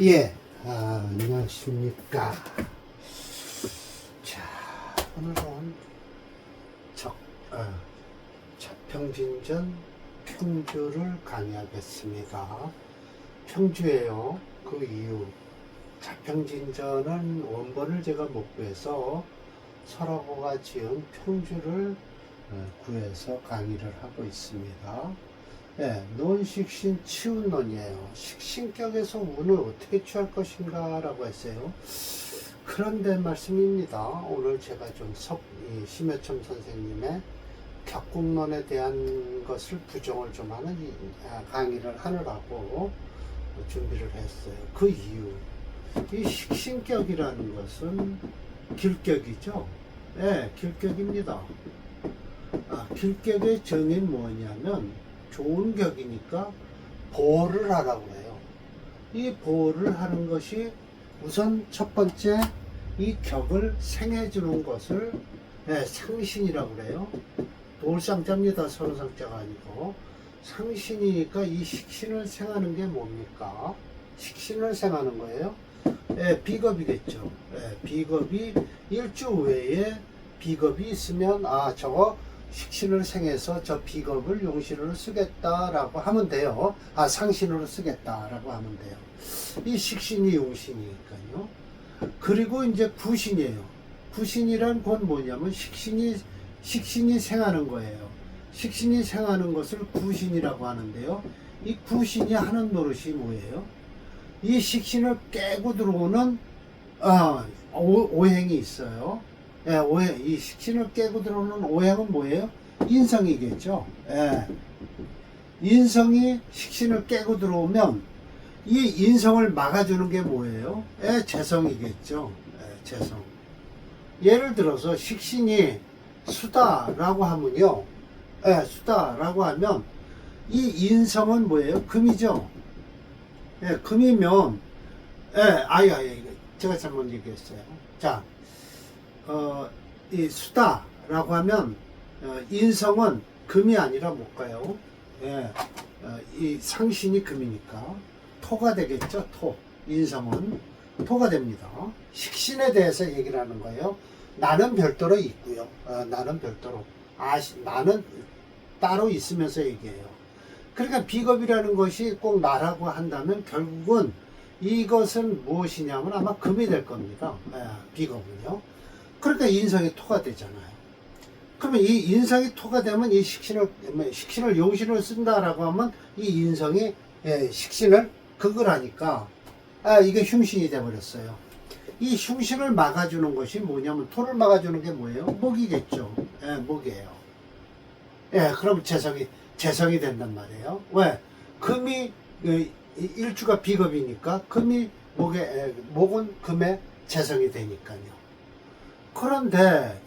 예, 안녕하십니까. 자, 오늘은 자평진전 평주를 강의하겠습니다. 평주예요. 그 이유, 자평진전은 원본을 제가 못 구해서 설화고가 지은 평주를 구해서 강의를 하고 있습니다. 네, 논식신 치운논이에요. 식신격에서 운을 어떻게 취할 것인가 라고 했어요. 그런데 말씀입니다. 오늘 제가 좀 심여첨 선생님의 격국론에 대한 것을 부정을 좀 하는 강의를 하느라고 준비를 했어요. 그 이유, 이 식신격이라는 것은 길격이죠. 네, 길격입니다. 길격의 정의는 뭐냐면 좋은 격이니까 보호를 하라고 해요. 이 보호를 하는 것이 우선 첫 번째, 이 격을 생해주는 것을 상신이라고 그래요. 돌상자입니다. 서로상자가 아니고 상신이니까 이 식신을 생하는 게 뭡니까? 식신을 생하는 거예요. 비겁이겠죠. 비겁이 일주 외에 비겁이 있으면 저거 식신을 생해서 저 비겁을 용신으로 쓰겠다라고 하면 돼요. 상신으로 쓰겠다라고 하면 돼요. 이 식신이 용신이니까요. 그리고 이제 구신이에요. 구신이란 건 뭐냐면 식신이 생하는 거예요. 식신이 생하는 것을 구신이라고 하는데요. 이 구신이 하는 노릇이 뭐예요? 이 식신을 깨고 들어오는 오행이 있어요. 이 식신을 깨고 들어오는 오행은 뭐예요? 인성이겠죠. 인성이 식신을 깨고 들어오면 이 인성을 막아주는 게 뭐예요? 재성이겠죠. 재성. 예를 들어서 식신이 수다라고 하면요. 수다라고 하면 이 인성은 뭐예요? 금이죠. 금이면 제가 잘못 얘기했어요. 자, 이 수다라고 하면 인성은 금이 아니라 못 가요. 이 상신이 금이니까 토가 되겠죠. 토. 인성은 토가 됩니다. 식신에 대해서 얘기를 하는 거예요. 나는 별도로 있고요. 나는 별도로. 나는 따로 있으면서 얘기해요. 그러니까 비겁이라는 것이 꼭 나라고 한다면 결국은 이것은 무엇이냐면 아마 금이 될 겁니다. 비겁은요. 그러니까 인성이 토가 되잖아요. 그러면 이 인성이 토가 되면 이 식신을 용신으로 쓴다라고 하면 이 인성이 식신을 극을 하니까 이게 흉신이 되어버렸어요. 이 흉신을 막아주는 것이 뭐냐면 토를 막아주는 게 뭐예요? 목이겠죠. 목이에요. 그럼 재성이 된단 말이에요. 왜? 금이 일주가 비겁이니까 목은 금의 재성이 되니까요. 그런데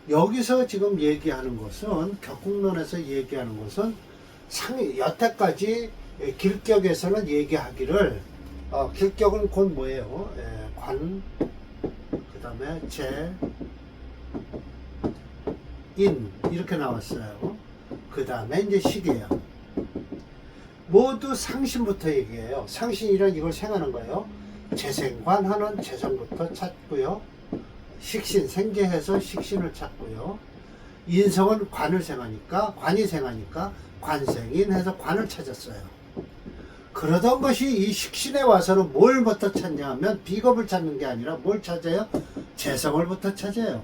여기서 지금 얘기하는 것은 격국론에서 얘기하는 것은 여태까지 길격에서는 얘기하기를 길격은 곧 뭐예요? 관, 그 다음에 재, 인 이렇게 나왔어요. 그 다음에 이제 식이에요. 모두 상신부터 얘기해요. 상신이란 이걸 생하는 거예요. 재생관 하는 재성부터 찾고요. 식신 생재해서 식신을 찾고요. 인성은 관을 생하니까 관이 생하니까 관생인 해서 관을 찾았어요. 그러던 것이 이 식신에 와서는 뭘부터 찾냐면 비겁을 찾는 게 아니라 뭘 찾아요? 재성을부터 찾아요.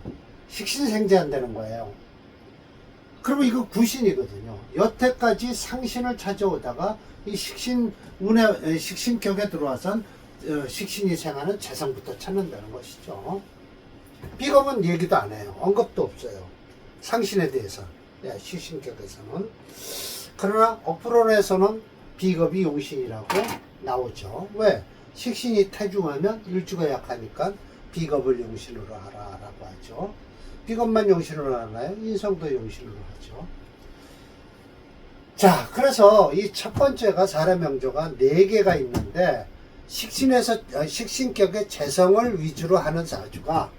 식신 생재한다는 거예요. 그러면 이거 구신이거든요. 여태까지 상신을 찾아오다가 이 식신격에 들어와선 식신이 생하는 재성부터 찾는다는 것이죠. 비겁은 얘기도 안 해요. 언급도 없어요. 상신에 대해서. 식신격에서는. 그러나 어프론에서는 비겁이 용신이라고 나오죠. 왜? 식신이 태중하면 일주가 약하니까 비겁을 용신으로 하라라고 하죠. 비겁만 용신으로 하나요? 인성도 용신으로 하죠. 자, 그래서 이 첫 번째가 사례명조가 4개가 있는데 식신격의 재성을 위주로 하는 사주가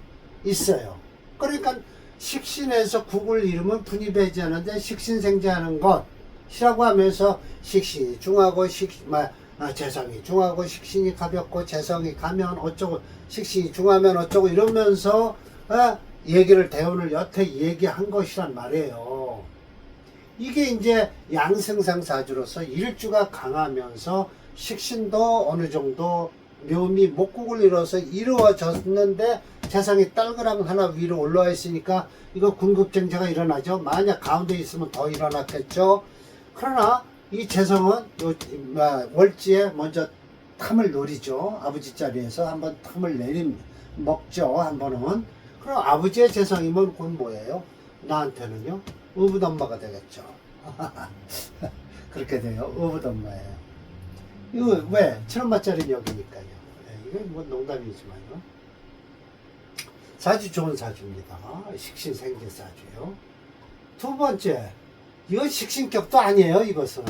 있어요. 그러니까 식신에서 국을 이루면 분이배제하는데 식신생재하는 것이라고 하면서 식신이 중하고 재성이 중하고 식신이 가볍고 재성이 가면 어쩌고 식신이 중하면 어쩌고 이러면서 얘기를 대운을 여태 얘기한 것이란 말이에요. 이게 이제 양생상사주로서 일주가 강하면서 식신도 어느 정도 묘미 목국을 이뤄서 이루어졌는데 재성이 딸그랑 하나 위로 올라와 있으니까 이거 군급쟁자가 일어나죠. 만약 가운데 있으면 더 일어났겠죠. 그러나 이 재성은 요 월지에 먼저 탐을 노리죠. 아버지 자리에서 한번 탐을 먹죠. 한 번은. 그럼 아버지의 재성이면 그건 뭐예요? 나한테는요 의붓엄마가 되겠죠. 그렇게 돼요. 의붓엄마예요. 이거 왜? 7원짜리 여기니까요. 이거 뭐 농담이지만요. 사주 좋은 사주입니다. 식신생재사주요. 두 번째, 이건 식신격도 아니에요. 이것은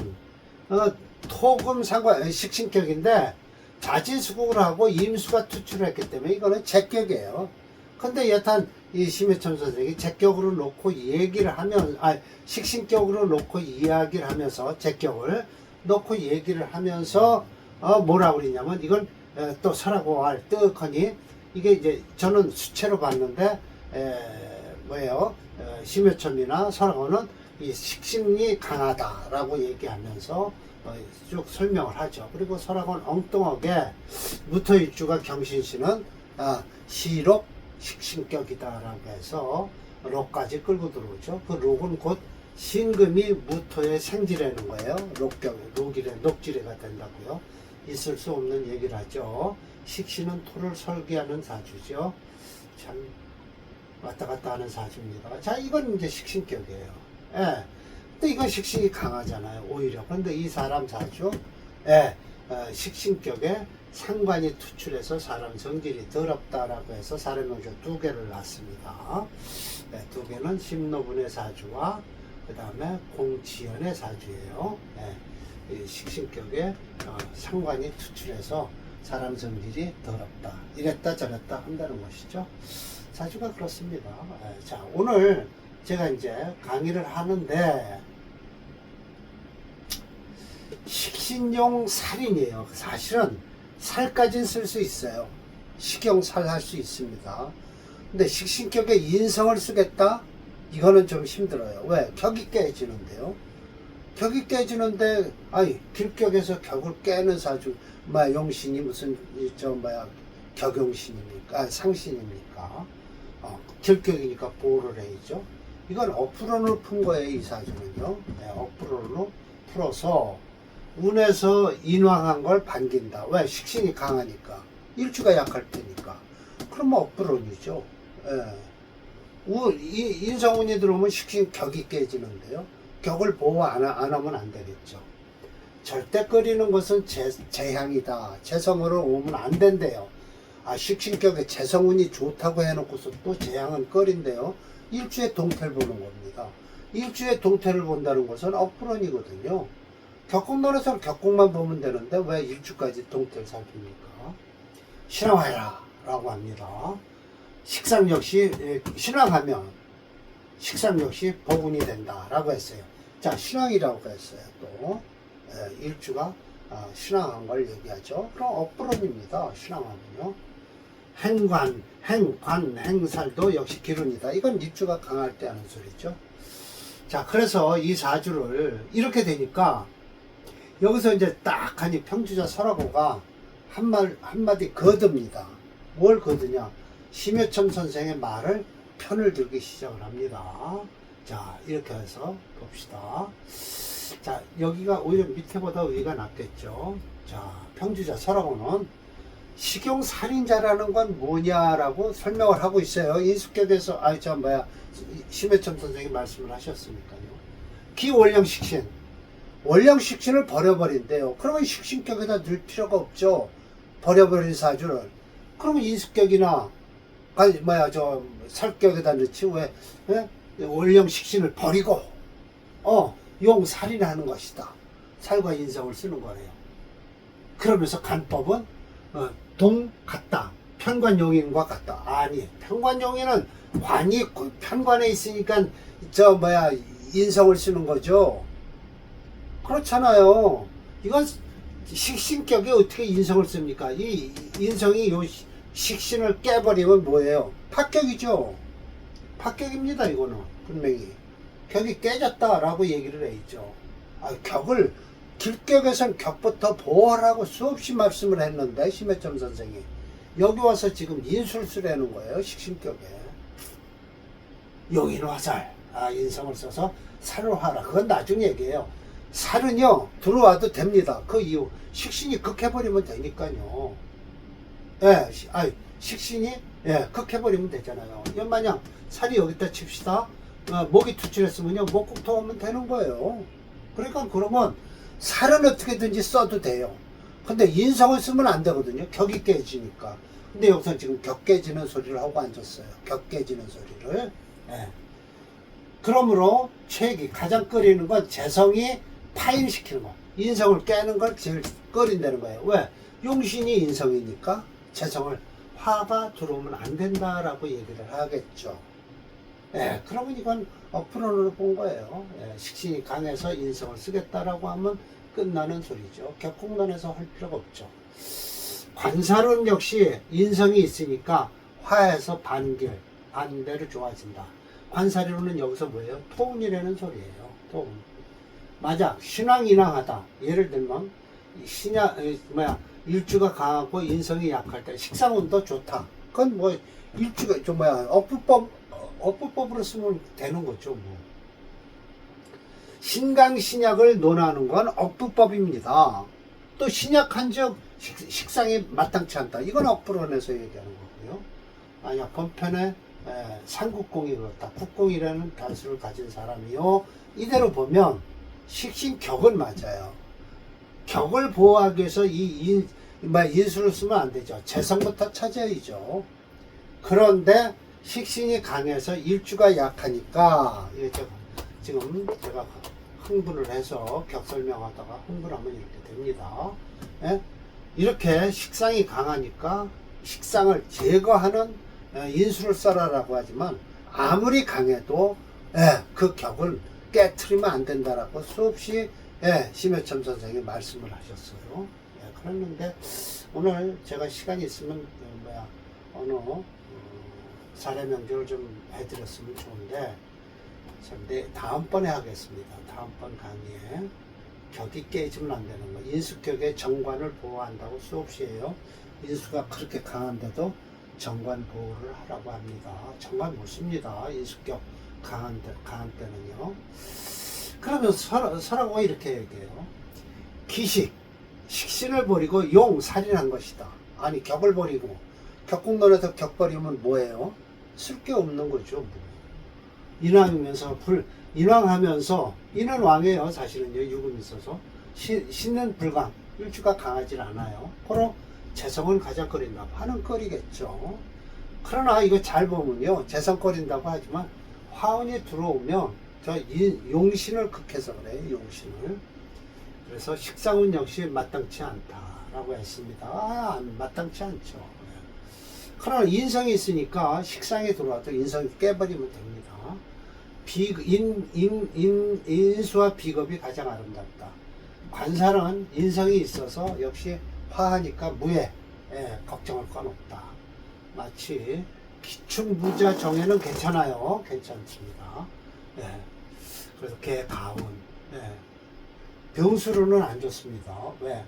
토금 상관 식신격인데 자진수국을 하고 임수가 투출을 했기 때문에 이거는 제격이에요. 근데 여탄 이 심해천 선생이 제격으로 놓고 얘기를 하면 식신격으로 놓고 이야기를 하면서 제격을 놓고 얘기를 하면서 뭐라고 그러냐면 이건 또 설하고 할 뜨거니 이게 이제 저는 수채로 봤는데 뭐예요? 심해천이나 설하고는 이 식신이 강하다라고 얘기하면서 쭉 설명을 하죠. 그리고 설하고는 엉뚱하게 무토일주가 경신시는 시록 식신격이다라고 해서 록까지 끌고 들어오죠. 그 록은 곧 신금이 무토의 생지라는 거예요. 녹지래가 된다고요. 있을 수 없는 얘기를 하죠. 식신은 토를 설계하는 사주죠. 참 왔다 갔다 하는 사주입니다. 자, 이건 이제 식신격이에요. 예. 근데 이건 식신이 강하잖아요. 오히려. 그런데 이 사람 사주, 식신격에 상관이 투출해서 사람 성질이 더럽다라고 해서 사람명조 2개를 놨습니다. 네, 2개는 심노분의 사주와 그 다음에 공지연의 사주예요. 이 식신격에 상관이 투출해서 사람 성질이 더럽다. 이랬다 저랬다 한다는 것이죠. 사주가 그렇습니다. 자, 오늘 제가 이제 강의를 하는데 식신용 살인이에요. 사실은 살까지는 쓸 수 있어요. 식용살 할 수 있습니다. 근데 식신격에 인성을 쓰겠다? 이거는 좀 힘들어요. 왜? 격이 깨지는데요. 격이 깨지는데, 길격에서 격을 깨는 사주, 용신이 무슨, 격용신입니까? 상신입니까? 길격이니까 보호를 해야죠. 이건 어프론을 푼 거예요, 이 사주는요. 어프론으로 풀어서, 운에서 인왕한 걸 반긴다. 왜? 식신이 강하니까. 일주가 약할 테니까. 그러면 업브론이죠. 인성운이 들어오면 식신 격이 깨지는데요. 격을 보호 안 하면 안 되겠죠. 절대 끓이는 것은 재향이다. 재성으로 오면 안 된대요. 식신격에 재성운이 좋다고 해놓고서 또 재향은 끓인데요. 일주의 동태를 보는 겁니다. 일주의 동태를 본다는 것은 업브론이거든요. 격국론에서는 격국만 보면 되는데 왜 일주까지 동태를 살핍니까? 신앙하라 라고 합니다. 식상 역시 신앙하면 식상 역시 복운이 된다 라고 했어요. 자, 신앙이라고 했어요. 또 일주가 신앙한 걸 얘기하죠. 그럼 업브론입니다. 신앙하면요. 행관, 행관, 행살도 역시 기운이다. 이건 일주가 강할 때 하는 소리죠. 자, 그래서 이 사주를 이렇게 되니까 여기서 이제 딱 하니 평주자 설하고가 한마디 거듭니다. 뭘 거드냐? 심여천 선생의 말을 편을 들기 시작을 합니다. 자, 이렇게 해서 봅시다. 자, 여기가 오히려 밑에보다 위가 낫겠죠. 자, 평주자 설하고는 식용살인자라는 건 뭐냐라고 설명을 하고 있어요. 인수격에서, 심여천 선생이 말씀을 하셨으니까요. 기원령식신. 원령식신을 버려버린대요. 그러면 식신격에다 넣을 필요가 없죠. 버려버린 사주를. 그러면 인수격이나, 살격에다 넣지. 왜? 원령식신을 버리고, 용살인하는 것이다. 살과 인성을 쓰는 거래요. 그러면서 간법은, 같다. 편관용인과 같다. 아니, 편관용인은 관이 편관에 있으니까, 인성을 쓰는 거죠. 그렇잖아요. 이건 식신격이 어떻게 인성을 씁니까? 이 인성이 요 식신을 깨버리면 뭐예요? 파격이죠. 파격입니다. 이거는 분명히 격이 깨졌다라고 얘기를 해 있죠. 격을 길격에선 격부터 보호하라고 수없이 말씀을 했는데 심해점 선생이 여기 와서 지금 인술수라는 거예요. 식신격에 용인화살 인성을 써서 살을 화라. 그건 나중 얘기예요. 살은요 들어와도 됩니다. 그 이유 식신이 극해버리면 되니까요. 예, 식신이 극해버리면 되잖아요. 마냥 살이 여기다 칩시다. 목이 투출했으면요 목국토 하면 되는 거예요. 그러니까 그러면 살은 어떻게든지 써도 돼요. 근데 인성을 쓰면 안 되거든요. 격이 깨지니까. 근데 여기서 지금 격 깨지는 소리를 하고 앉았어요. 격 깨지는 소리를. 그러므로 최기 가장 꺼리는 건 재성이 파인시키는 거. 인성을 깨는 걸 제일 꺼린다는 거예요. 왜? 용신이 인성이니까 재성을 화가 들어오면 안 된다라고 얘기를 하겠죠. 그러면 이건 프로로 본 거예요. 식신이 강해서 인성을 쓰겠다라고 하면 끝나는 소리죠. 격국론에서 할 필요가 없죠. 관살은 역시 인성이 있으니까 화에서 반대로 좋아진다. 관살이로는 여기서 뭐예요? 토운이라는 소리예요. 토운. 맞아. 신왕인왕하다. 예를 들면 일주가 강하고 인성이 약할 때 식상운도 좋다. 그건 뭐 일주가 좀 억부법으로 쓰면 되는 거죠. 뭐. 신강신약을 논하는 건 억부법입니다. 또 신약한즉 식상이 마땅치 않다. 이건 억부론에서 얘기하는 거고요. 만약 본편에 삼국공이 그렇다. 국공이라는 단수를 가진 사람이요. 이대로 보면 식신격은 맞아요. 격을 보호하기 위해서 인수를 쓰면 안 되죠. 재성부터 찾아야죠. 그런데 식신이 강해서 일주가 약하니까 지금 제가 흥분을 해서 격 설명하다가 흥분하면 이렇게 됩니다. 이렇게 식상이 강하니까 식상을 제거하는 인수를 써라라고 하지만 아무리 강해도 그 격을 깨트리면 안 된다라고 수없이 심해점 선생이 말씀을 하셨어요. 그랬는데 오늘 제가 시간이 있으면 어느 사례 명제를 좀 해드렸으면 좋은데 다음번에 하겠습니다. 다음번 강의에 격이 깨지면 안 되는 거. 인수격의 정관을 보호한다고 수없이 해요. 인수가 그렇게 강한데도 정관 보호를 하라고 합니다. 정관 못 씁니다. 인수격 강한 때는요. 그러면 설하고 이렇게 얘기해요. 기식, 식신을 버리고 용, 살인한 것이다. 아니 격을 버리고 격국론에서 격 버리면 뭐예요? 쓸 게 없는 거죠. 뭐. 인왕이면서 인왕하면서 인은 왕이에요. 사실은요. 유금이 있어서 신은 불강, 일주가 강하지 않아요. 바로 재성은 가장 꺼린다고 하는 꺼리겠죠. 그러나 이거 잘 보면요. 재성 꺼린다고 하지만 화운이 들어오면 저 용신을 극해서 그래요. 용신을. 그래서 식상운 역시 마땅치 않다라고 했습니다. 마땅치 않죠. 그러나 인성이 있으니까 식상이 들어와도 인성이 깨버리면 됩니다. 인수와 비겁이 가장 아름답다. 관살은 인성이 있어서 역시 화하니까 무해, 걱정할 건 없다. 마치 기충부자 정에는 괜찮아요. 괜찮습니다. 그래서 개, 가운. 병수로는 안 좋습니다. 왜?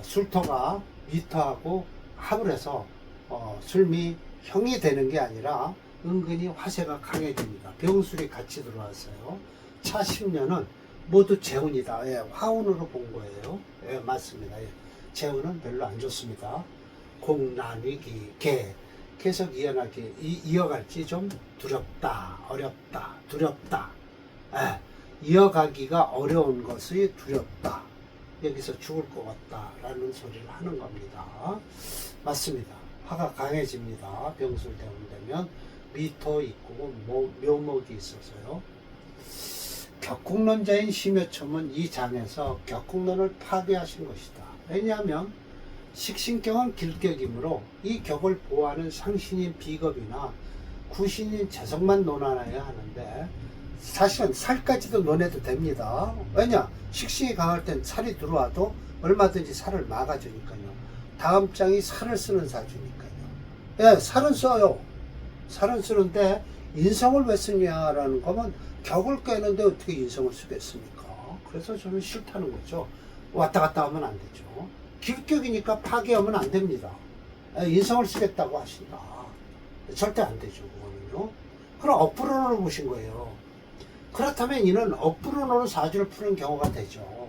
술토가 미터하고 합을 해서 술미 형이 되는 게 아니라 은근히 화세가 강해집니다. 병술이 같이 들어왔어요. 차 10년은 모두 재운이다. 화운으로 본 거예요. 맞습니다. 재운은 별로 안 좋습니다. 공난위기, 개. 계속 이어갈지 좀 두렵다, 어렵다, 두렵다. 이어가기가 어려운 것이 두렵다. 여기서 죽을 것 같다. 라는 소리를 하는 겁니다. 맞습니다. 화가 강해집니다. 병술 되면 미터 있고 묘목이 있어서요. 격국론자인 심여첨은 이 장에서 격국론을 파괴하신 것이다. 왜냐하면 식신격은 길격이므로 이 격을 보호하는 상신인 비겁이나 구신인 재성만 논하여야 하는데 사실은 살까지도 논해도 됩니다. 왜냐? 식신이 강할 땐 살이 들어와도 얼마든지 살을 막아주니까요. 다음 장이 살을 쓰는 사주니까요. 예, 살은 써요. 살은 쓰는데 인성을 왜 쓰냐라는 거면 격을 깨는데 어떻게 인성을 쓰겠습니까? 그래서 저는 싫다는 거죠. 왔다 갔다 하면 안 되죠. 길격이니까 파괴하면 안 됩니다. 예, 인성을 쓰겠다고 하신다. 절대 안 되죠. 그거는요. 그럼 업불론을 보신 거예요. 그렇다면 이는 업불론으로 사주를 푸는 경우가 되죠.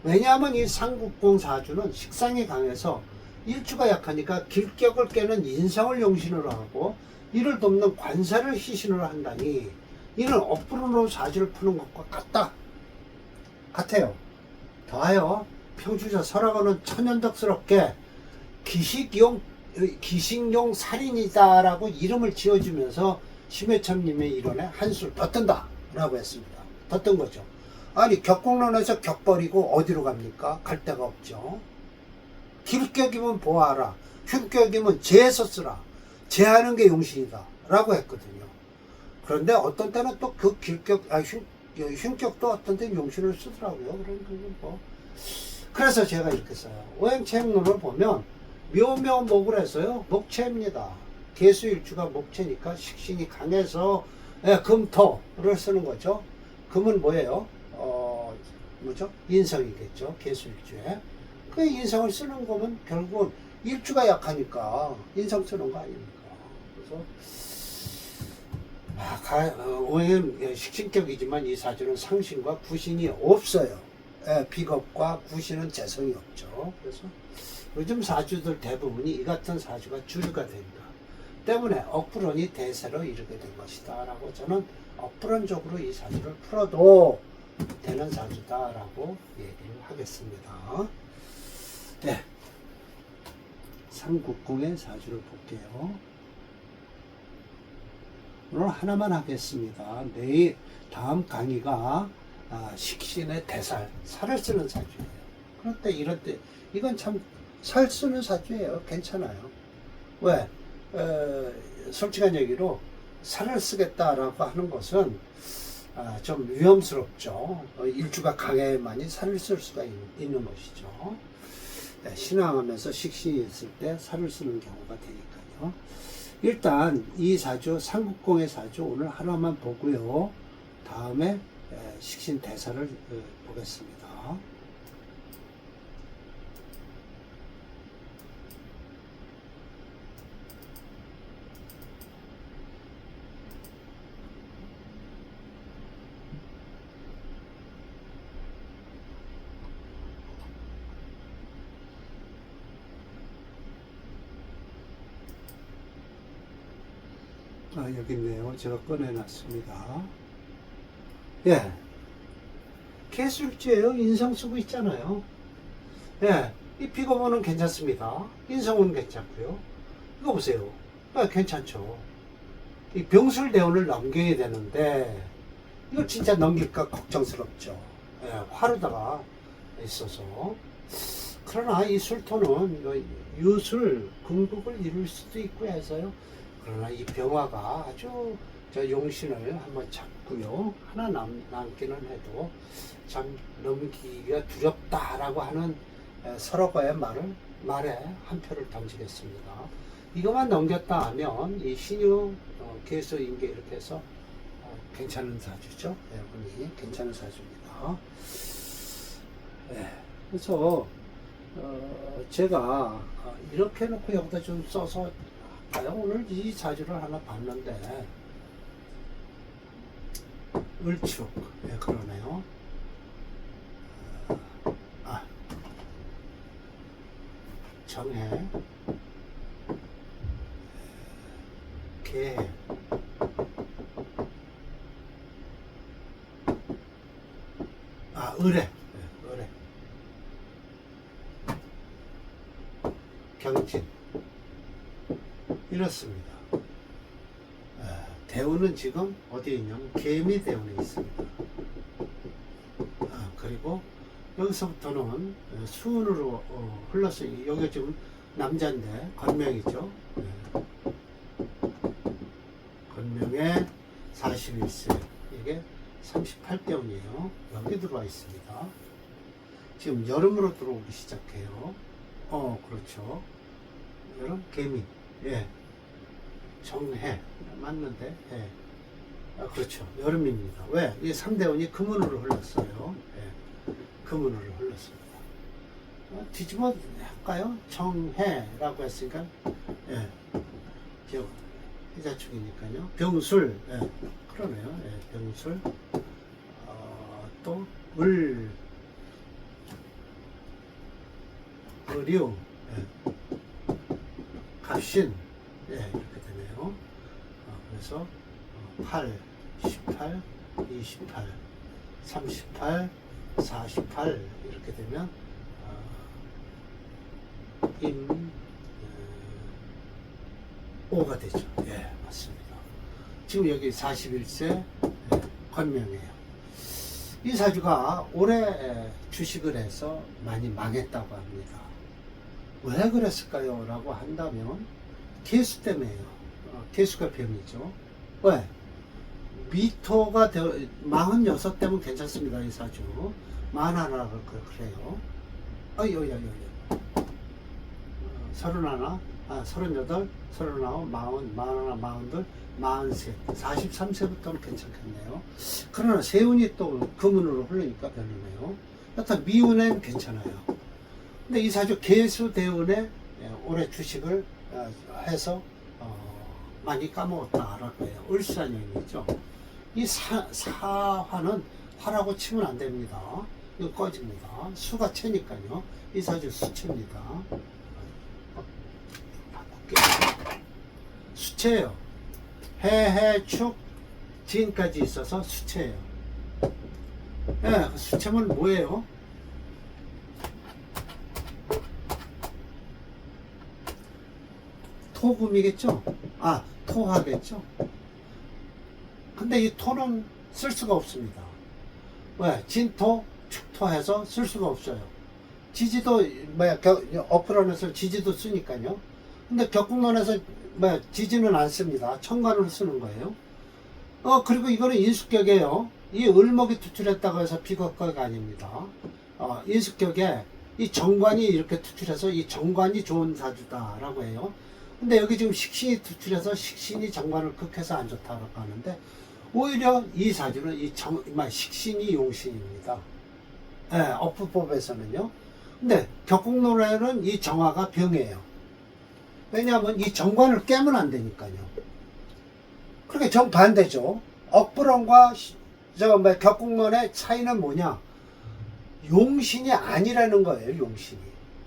왜냐하면 이 상국공 사주는 식상이 강해서 일주가 약하니까 길격을 깨는 인성을 용신으로 하고 이를 돕는 관사를 희신으로 한다니 이는 업불론으로 사주를 푸는 것과 같아요. 더하여 평주자 설하고는 천연덕스럽게 기식용 살인이다라고 이름을 지어주면서 심해천님의 이론에 한술 더 뜬다 라고 했습니다. 더 뜬 거죠. 아니 격공론에서 격 버리고 어디로 갑니까? 갈 데가 없죠. 길격이면 보아하라, 흉격이면 재해서 쓰라, 재하는 게 용신이다 라고 했거든요. 그런데 어떤 때는 또 그 흉격도 어떤 때는 용신을 쓰더라고요. 그래서 제가 이렇게 써요. 오행체행론을 보면 묘묘목을 해서요, 목체입니다. 개수일주가 목체니까 식신이 강해서 금토를 쓰는 거죠. 금은 뭐예요? 뭐죠? 인성이겠죠. 개수일주에. 그 인성을 쓰는 거면 결국은 일주가 약하니까 인성 쓰는 거 아닙니까? 그래서 오행은 식신격이지만 이 사주는 상신과 구신이 없어요. 비겁과 구신은 재성이 없죠. 그래서 요즘 사주들 대부분이 이 같은 사주가 주류가 됩니다. 때문에 억불론이 대세로 이르게 된 것이다 라고 저는 억불론적으로 이 사주를 풀어도 되는 사주다라고 얘기를 하겠습니다. 네, 상국공의 사주를 볼게요. 오늘 하나만 하겠습니다. 내일 다음 강의가 식신의 대살, 살을 쓰는 사주예요. 그런데 이럴 때 이건 참 살 쓰는 사주예요. 괜찮아요. 왜? 솔직한 얘기로 살을 쓰겠다라고 하는 것은 좀 위험스럽죠. 일주가 강해야만이 살을 쓸 수가 있는 것이죠. 네, 신앙하면서 식신이 있을 때 살을 쓰는 경우가 되니까요. 일단 이 사주, 상국공의 사주 오늘 하나만 보고요. 다음에 식신 대사를 보겠습니다. 여기 있네요. 제가 꺼내놨습니다. 예. 개수일주예요. 인성 쓰고 있잖아요. 예. 이 비거문은 괜찮습니다. 인성은 괜찮고요. 이거 보세요. 괜찮죠. 이 병술대운을 넘겨야 되는데 이걸 진짜 넘길까 걱정스럽죠. 예. 화루다가 있어서. 그러나 이 술토는 유술, 궁극을 이룰 수도 있고 해서요. 그러나 이 병화가 아주 용신을 한번 잡고요. 하나 남기는 해도 참 넘기기가 두렵다라고 하는 서로가의 말에 한 표를 던지겠습니다. 이것만 넘겼다 하면 이 신유, 개수, 인계 이렇게 해서 괜찮은 사주죠. 여러분이 괜찮은 사주입니다. 네, 그래서 제가 이렇게 놓고 여기다 좀 써서 오늘 이 사주를 하나 봤는데 을축, 그러네요. 정해, 개, 을에, 을에, 경진 이렇습니다. 대운은 지금 어디에 있냐면 개미 대운에 있습니다. 그리고 여기서부터는 수운으로 흘러서 여기 지금 남자인데 건명이죠. 건명에 41세, 이게 38대운이에요. 여기 들어와 있습니다. 지금 여름으로 들어오기 시작해요. 그렇죠. 여름 개미. 예. 정해. 맞는데. 예. 그렇죠. 여름입니다. 왜? 이 3대운이 금운으로 흘렀어요. 예. 금운으로 흘렀습니다. 뒤집어 할까요? 정해라고 했으니까, 예. 기억, 해자축이니까요. 병술. 예. 그러네요. 예. 병술. 또, 의류. 예. 갑신. 예. 이렇게 되네요. 그래서, 8, 18, 28, 38, 48 이렇게 되면 오가 되죠. 예, 맞습니다. 지금 여기 41세 권명이에요. 이 사주가 올해 주식을 해서 많이 망했다고 합니다. 왜 그랬을까요? 라고 한다면 개수 때문에요. 개수가 병이죠. 왜? 미토가 46대면 괜찮습니다. 이 사주 41라고 그래요. 어이 31, 38, 39, 40, 41, 42, 43, 43세부터는 괜찮겠네요. 그러나 세운이 또 금운으로 흐르니까 별로네요. 여튼 미운엔 괜찮아요. 근데 이 사주 개수 대운에 올해 주식을 해서 많이 까먹었다라고 해요. 을수한년이죠. 이 사화는 화라고 치면 안 됩니다. 이거 꺼집니다. 수가 채니까요. 이 사주 수채입니다. 수채예요. 해축 진까지 있어서 수채예요. 예, 수채면 뭐예요? 토금이겠죠? 토하겠죠? 근데 이 토는 쓸 수가 없습니다. 왜? 진토, 축토해서 쓸 수가 없어요. 지지도, 어플론에서 지지도 쓰니까요. 근데 격국론에서, 지지는 안 씁니다. 천간으로 쓰는 거예요. 그리고 이거는 인수격이에요. 이 을목이 투출했다고 해서 비극격이 아닙니다. 인수격에 이 정관이 이렇게 투출해서 이 정관이 좋은 사주다라고 해요. 근데 여기 지금 식신이 투출해서 식신이 정관을 극해서 안 좋다고 하는데, 오히려 이 사주는 식신이 용신입니다. 예, 어프법에서는요. 근데 격국론에는 이 정화가 병이에요. 왜냐하면 이 정관을 깨면 안 되니까요. 그렇게 정반대죠. 억불원과 격국론의 차이는 뭐냐? 용신이 아니라는 거예요, 용신이.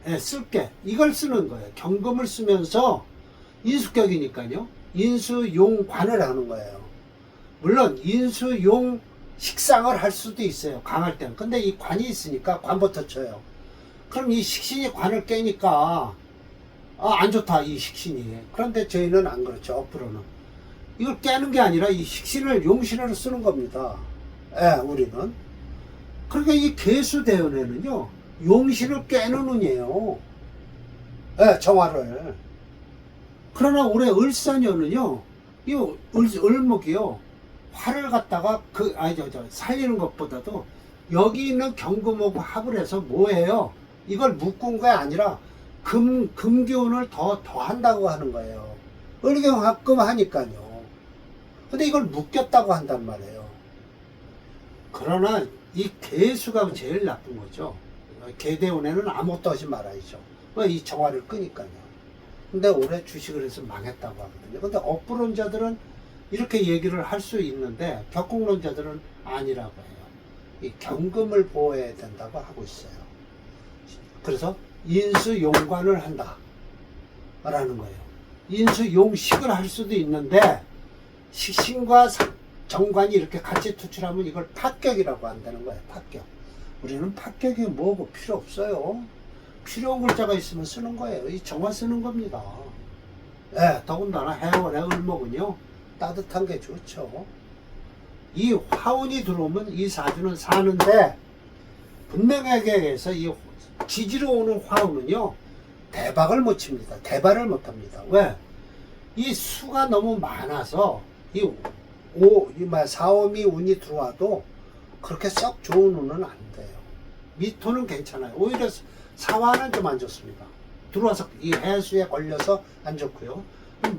예, 쓸게. 이걸 쓰는 거예요. 경금을 쓰면서 인수격이니까요. 인수용관을 하는 거예요. 물론 인수용 식상을 할 수도 있어요. 강할 때는. 근데 이 관이 있으니까 관부터 쳐요. 그럼 이 식신이 관을 깨니까 안 좋다, 이 식신이. 그런데 저희는 안 그렇죠. 억부로는 이걸 깨는 게 아니라 이 식신을 용신으로 쓰는 겁니다. 예, 우리는. 그러니까 이 개수대운에는요, 용신을 깨는 운이에요. 예, 정화를. 그러나 올해 을사년은요, 이 을목이요, 화를 갖다가 살리는 것보다도 여기 있는 경금하고 합을 해서 뭐예요? 이걸 묶은 게 아니라 금기운을 더 한다고 하는 거예요. 을경합금 하니까요. 근데 이걸 묶였다고 한단 말이에요. 그러나 이 개수가 제일 나쁜 거죠. 개대운에는 아무것도 하지 말아야죠. 이 정화를 끄니까요. 근데 올해 주식을 해서 망했다고 하거든요. 근데 억불론자들은 이렇게 얘기를 할 수 있는데 격국론자들은 아니라고 해요. 이 경금을 보호해야 된다고 하고 있어요. 그래서 인수용관을 한다 라는 거예요. 인수용식을 할 수도 있는데 식신과 정관이 이렇게 같이 투출하면 이걸 파격이라고 한다는 거예요. 파격. 우리는 파격이 뭐고 필요 없어요. 필요한 글자가 있으면 쓰는 거예요. 이 정화 쓰는 겁니다. 예, 더군다나 해월의 을목은요, 따뜻한 게 좋죠. 이 화운이 들어오면 이 사주는 사는데, 분명하게 해서 이 지지로 오는 화운은요, 대박을 못 칩니다. 대발을 못 합니다. 왜? 이 수가 너무 많아서, 사오미 운이 들어와도 그렇게 썩 좋은 운은 안 돼요. 미토는 괜찮아요. 오히려 사화는 좀 안 좋습니다. 들어와서 이 해수에 걸려서 안 좋고요.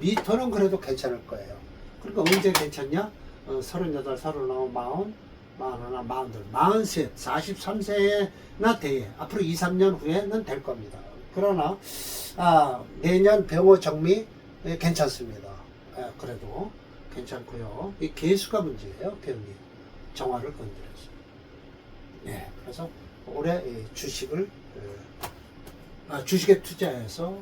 미토는 그래도 괜찮을 거예요. 그러니까 언제 괜찮냐? 38, 39, 40, 41, 42, 43, 43세나 돼요. 앞으로 2, 3년 후에는 될 겁니다. 그러나 내년 병호 정미 괜찮습니다. 그래도 괜찮고요. 이 개수가 문제예요. 병이 정화를 건드려서. 네, 그래서 올해 주식을 주식에 투자해서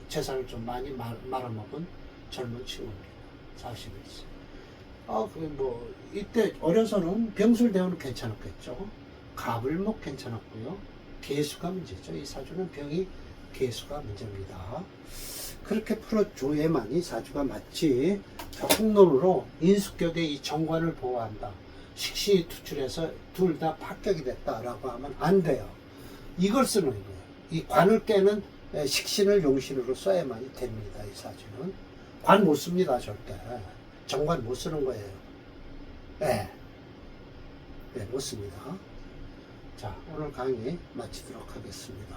재산을 좀 많이 말아먹은 젊은 친구입니다. 41세. 이때 어려서는 병술대우는 괜찮았겠죠. 가불목 괜찮았고요. 개수가 문제죠. 이 사주는 병이 개수가 문제입니다. 그렇게 풀어줘야만이 사주가 맞지. 폭론으로 인숙교대 이 정관을 보호한다. 식신이 투출해서 둘 다 합격이 됐다라고 하면 안 돼요. 이걸 쓰는 거예요. 이 관을 깨는 식신을 용신으로 써야만이 됩니다. 이 사주는. 관 못 씁니다. 절대. 정관 못 쓰는 거예요. 네, 못 씁니다. 자, 오늘 강의 마치도록 하겠습니다.